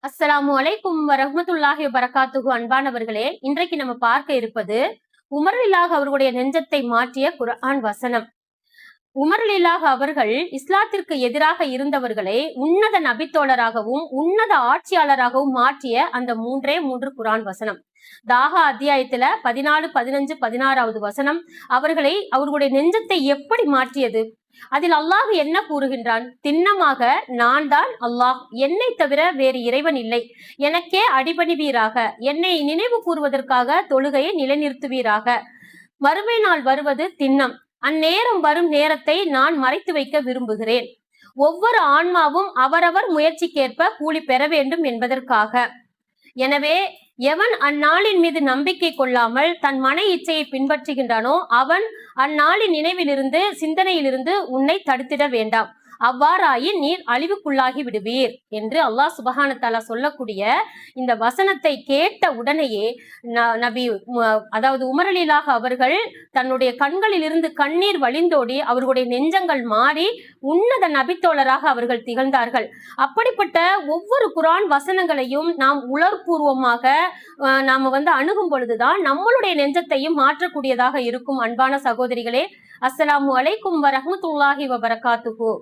அஸ்ஸலாமு அலைக்கும் வரஹ்மத்துல்லாஹி வபரகாத்துஹு. அன்பானவர்களே, இன்றைக்கு நம்ம பார்க்க இருப்பது உமர் அவர்களுடைய நெஞ்சத்தை மாற்றிய குர்ஆன் வசனம். உமர் அவர்கள் இஸ்லாத்திற்கு எதிராக இருந்தவர்களை உன்னத நபித்தோழராகவும் உன்னத ஆட்சியாளராகவும் மாற்றிய அந்த மூன்று குர்ஆன் வசனம். தாஹா அத்தியாயத்துல 14, 15, 16வது வசனம் அவர்களுடைய நெஞ்சத்தை எப்படி மாற்றியது? அதில் அல்லாஹ் என்ன கூறுகின்றான்? திண்ணமாக நான் தான் அல்லாஹ், என்னை தவிர வேறு இறைவன் இல்லை, எனக்கே அடிபணிவீராக, என்னை நினைவு கூறுவதற்காக தொழுகையை நிலைநிறுத்துவீராக. மறுமை நாள் வருவது திண்ணம், அந்நேரம் வரும் நேரத்தை நான் மறைத்து வைக்க விரும்புகிறேன். ஒவ்வொரு ஆன்மாவும் அவரவர் முயற்சிக்கேற்ப கூலி பெற வேண்டும் என்பதற்காக. எனவே எவன் அந்நாளின் மீது நம்பிக்கை கொள்ளாமல் தன் மன இச்சையை பின்பற்றுகின்றானோ அவன் அந்நாளின் நினைவிலிருந்து சிந்தனையிலிருந்து உன்னை தடுத்திட வேண்டாம், அவ்வாறாயின் நீர் அழிவுக்குள்ளாகி விடுவீர் என்று அல்லாஹ் சுபஹான தஆலா சொல்லக்கூடிய இந்த வசனத்தை கேட்ட உடனேயே நபி அதாவது உமர் அவர்கள் தன்னுடைய கண்களில் இருந்து கண்ணீர் வழிந்தோடி அவர்களுடைய நெஞ்சங்கள் மாறி உன்னத நபித்தோழராக அவர்கள் திகழ்ந்தார்கள். அப்படிப்பட்ட ஒவ்வொரு குர்ஆன் வசனங்களையும் நாம் உணர்வுபூர்வமாக நாம அணுகும் பொழுதுதான் நம்மளுடைய நெஞ்சத்தையும் மாற்றக்கூடியதாக இருக்கும். அன்பான சகோதரிகளே, அஸ்ஸலாமு அலைக்கும் வரஹ்மத்துல்லாஹி வபரகாத்துஹு.